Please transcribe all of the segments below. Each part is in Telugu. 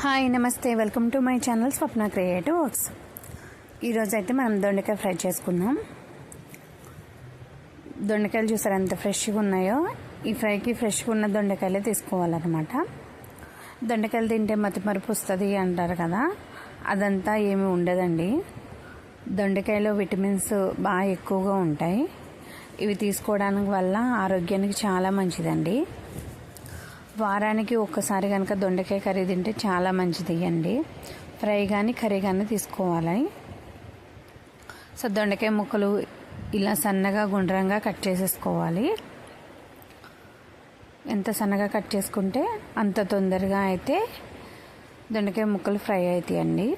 హాయ్ నమస్తే, welcome to my channel Swapna creative works. ఈరోజు అయితే మనం దొండకాయ ఫ్రై చేసుకుందాం. దొండకాయలు చూసారు ఎంత ఫ్రెష్గా ఉన్నాయో. ఈ ఫ్రైకి ఫ్రెష్గా ఉన్న దొండకాయలే తీసుకోవాలన్నమాట. దొండకాయలు తింటే మతిమరుపు వస్తుంది అంటారు కదా, అదంతా ఏమీ ఉండదండి. దొండకాయలో విటమిన్స్ బాగా ఎక్కువగా ఉంటాయి. ఇవి తీసుకోవడానికి వల్ల ఆరోగ్యానికి చాలా మంచిదండి. వారానికి ఒక్కసారి కనుక దొండకాయ కర్రీ తింటే చాలా మంచిది అండి. ఫ్రై కానీ కర్రీ కానీ తీసుకోవాలి. సో దొండకాయ ముక్కలు ఇలా సన్నగా గుండ్రంగా కట్ చేసేసుకోవాలి. ఎంత సన్నగా కట్ చేసుకుంటే అంత తొందరగా అయితే దొండకాయ ముక్కలు ఫ్రై అవుతాయండి.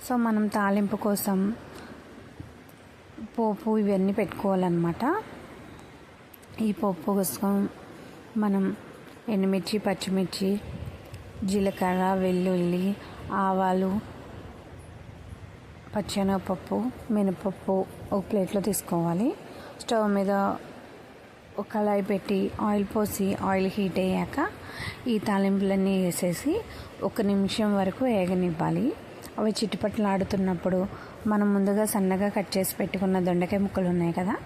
సో మనం తాలింపు కోసం పోపు ఇవన్నీ పెట్టుకోవాలన్నమాట. ఈ పోపు కోసం మనం ఎండుమిర్చి, పచ్చిమిర్చి, జీలకర్ర, వెల్లుల్లి, ఆవాలు, పచ్చెనగపప్పు, మినపప్పు ఒక ప్లేట్లో తీసుకోవాలి. స్టవ్ మీద ఒక కళాయి పెట్టి ఆయిల్ పోసి ఆయిల్ హీట్ అయ్యాక ఈ తాలింపులన్నీ వేసేసి 1 నిమిషం వరకు వేగనివ్వాలి. అవి చిట్టుపట్లాడుతున్నప్పుడు మనం ముందుగా సన్నగా కట్ చేసి పెట్టుకున్న దొండకాయ ముక్కలు ఉన్నాయి కదా,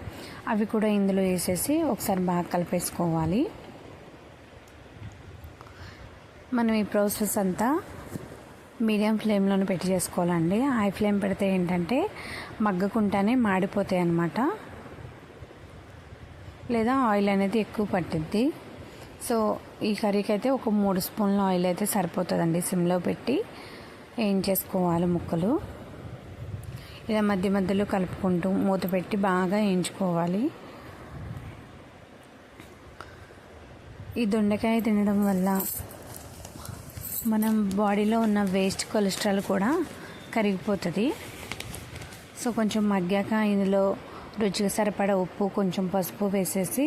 అవి కూడా ఇందులో వేసేసి ఒకసారి బాగా కలిపేసుకోవాలి. మనం ఈ ప్రాసెస్ అంతా మీడియం ఫ్లేమ్లోనే పెట్టి చేసుకోవాలండి. హై ఫ్లేమ్ పెడితే ఏంటంటే మగ్గకుండానే మాడిపోతాయి అన్నమాట, లేదా ఆయిల్ అనేది ఎక్కువ పట్టిద్ది. సో ఈ కర్రీకి అయితే ఒక 3 స్పూన్ల ఆయిల్ అయితే సరిపోతుందండి. సిమ్లో పెట్టి వేయించేసుకోవాలి ముక్కలు. ఇలా మధ్య మధ్యలో కలుపుకుంటూ మూత పెట్టి బాగా వేయించుకోవాలి. ఈ దొండకాయ తినడం వల్ల మనం బాడీలో ఉన్న వేస్ట్ కొలెస్ట్రాల్ కూడా కరిగిపోతుంది. సో కొంచెం మగ్గాక ఇందులో రుచికి సరిపడా ఉప్పు, కొంచెం పసుపు వేసేసి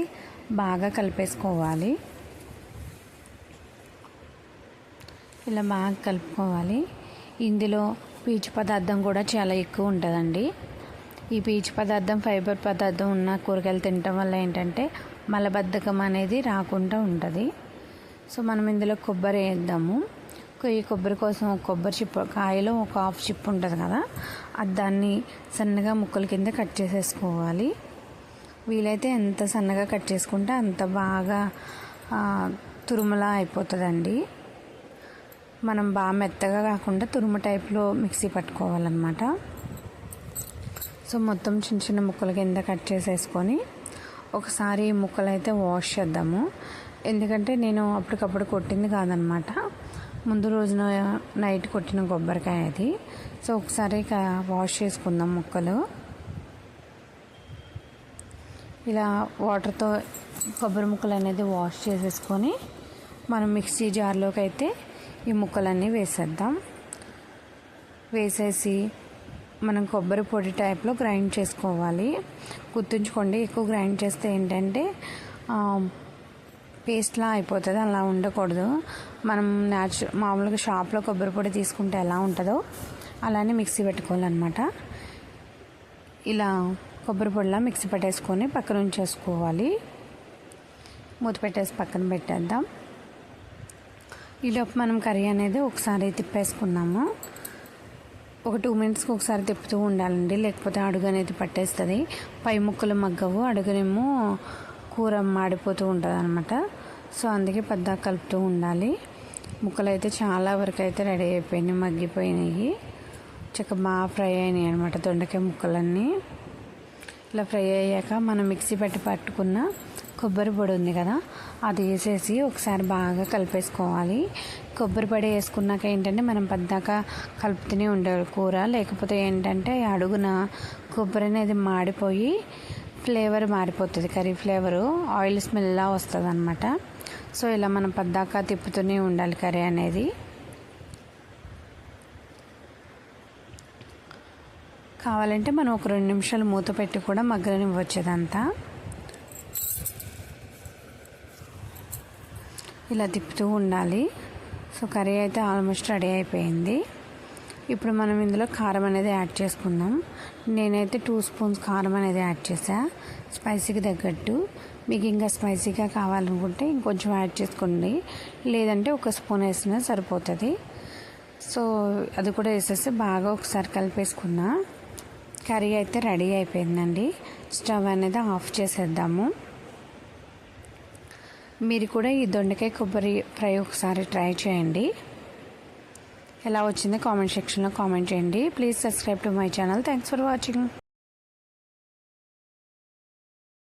బాగా కలిపేసుకోవాలి. ఇలా బాగా కలుపుకోవాలి. ఇందులో పీచు పదార్థం కూడా చాలా ఎక్కువ ఉంటుందండి. ఈ పీచు పదార్థం, ఫైబర్ పదార్థం ఉన్న కూరగాయలు తినటం వల్ల ఏంటంటే మలబద్ధకం అనేది రాకుండా ఉంటుంది. సో మనం ఇందులో కొబ్బరి వేద్దాము. ఈ కొబ్బరి కోసం కొబ్బరి చిప్ప, కాయలో ఒక హాఫ్ చిప్ ఉంటుంది కదా, అది దాన్ని సన్నగా ముక్కల కింద కట్ చేసేసుకోవాలి. వీలైతే ఎంత సన్నగా కట్ చేసుకుంటే అంత బాగా తురుములా అయిపోతుందండి. మనం బాగా మెత్తగా కాకుండా తురుము టైప్లో మిక్సీ పట్టుకోవాలన్నమాట. సో మొత్తం చిన్న చిన్న ముక్కల కింద కట్ చేసేసుకొని ఒకసారి ముక్కలు అయితే వాష్ చేద్దాము. ఎందుకంటే నేను అప్పటికప్పుడు కొట్టింది కాదనమాట, ముందు రోజున నైట్ కొట్టిన కొబ్బరికాయ అది. సో ఒకసారి వాష్ చేసుకుందాం ముక్కలు. ఇలా వాటర్తో కొబ్బరి ముక్కలు అనేది వాష్ చేసేసుకొని మనం మిక్సీ జార్లోకి అయితే ఈ ముక్కలన్నీ వేసేద్దాం. వేసేసి మనం కొబ్బరి పొడి టైప్లో గ్రైండ్ చేసుకోవాలి. గుర్తుంచుకోండి, ఎక్కువ గ్రైండ్ చేస్తే ఏంటంటే పేస్ట్లా అయిపోతుంది. అలా ఉండకూడదు. మనం మామూలుగా షాప్లో కొబ్బరి పొడి తీసుకుంటే ఎలా ఉంటుందో అలానే మిక్సీ పెట్టుకోవాలన్నమాట. ఇలా కొబ్బరి పొడిలా మిక్సీ పెట్టేసుకొని పక్కన ఉంచేసుకోవాలి. మూత పెట్టేసి పక్కన పెట్టేద్దాం. ఈలోపు మనం కర్రీ అనేది ఒకసారి తిప్పేసుకున్నాము. ఒక 2 మినిట్స్కి ఒకసారి తిప్పుతూ ఉండాలండి, లేకపోతే అడుగు అనేది పట్టేస్తుంది. పై ముక్కలు మగ్గవు, అడుగునేమో కూర మాడిపోతూ ఉంటుంది అనమాట. సో అందుకే పెద్ద కలుపుతూ ఉండాలి. ముక్కలు అయితే చాలా వరకు అయితే రెడీ అయిపోయినాయి, మగ్గిపోయినాయి, చక్కగా బాగా ఫ్రై అయినాయి అనమాట దొండకాయ ముక్కలన్నీ. ఇలా ఫ్రై అయ్యాక మనం మిక్సీ పెట్టి పట్టుకున్న కొబ్బరి పొడి ఉంది కదా, అది వేసేసి ఒకసారి బాగా కలిపేసుకోవాలి. కొబ్బరి పొడి వేసుకున్నాక ఏంటంటే మనం పెద్దగా కలుపుతూనే ఉండాలి కూర, లేకపోతే ఏంటంటే అడుగున కొబ్బరి అనేది మాడిపోయి ఫ్లేవర్ మారిపోతుంది, కర్రీ ఫ్లేవరు, ఆయిల్ స్మెల్లా వస్తుంది అనమాట. సో ఇలా మనం పద్దాక తిప్పుతూనే ఉండాలి కర్రీ అనేది. కావాలంటే మనం ఒక 2 నిమిషాలు మూత పెట్టి కూడా మగ్గనివ్వచ్చేదంతా. ఇలా తిప్పుతూ ఉండాలి. సో కర్రీ అయితే ఆల్మోస్ట్ రెడీ అయిపోయింది. ఇప్పుడు మనం ఇందులో కారం అనేది యాడ్ చేసుకుందాం. నేనైతే 2 స్పూన్స్ కారం అనేది యాడ్ చేసా, స్పైసీకి తగ్గట్టు. మీకు ఇంకా స్పైసీగా కావాలనుకుంటే ఇంకొంచెం యాడ్ చేసుకోండి, లేదంటే ఒక స్పూన్ వేసినా సరిపోతుంది. సో అది కూడా వేసేసి బాగా ఒకసారి కలిపేసుకున్నా. కర్రీ అయితే రెడీ అయిపోయిందండి. స్టవ్ అనేది ఆఫ్ చేసేద్దాము. మీరు కూడా ఈ దొండకాయ కొబ్బరి ఫ్రై ఒకసారి ట్రై చేయండి. ఎలా వచ్చిందో కామెంట్ సెక్షన్లో కామెంట్ చేయండి. Please subscribe to my channel. Thanks for watching.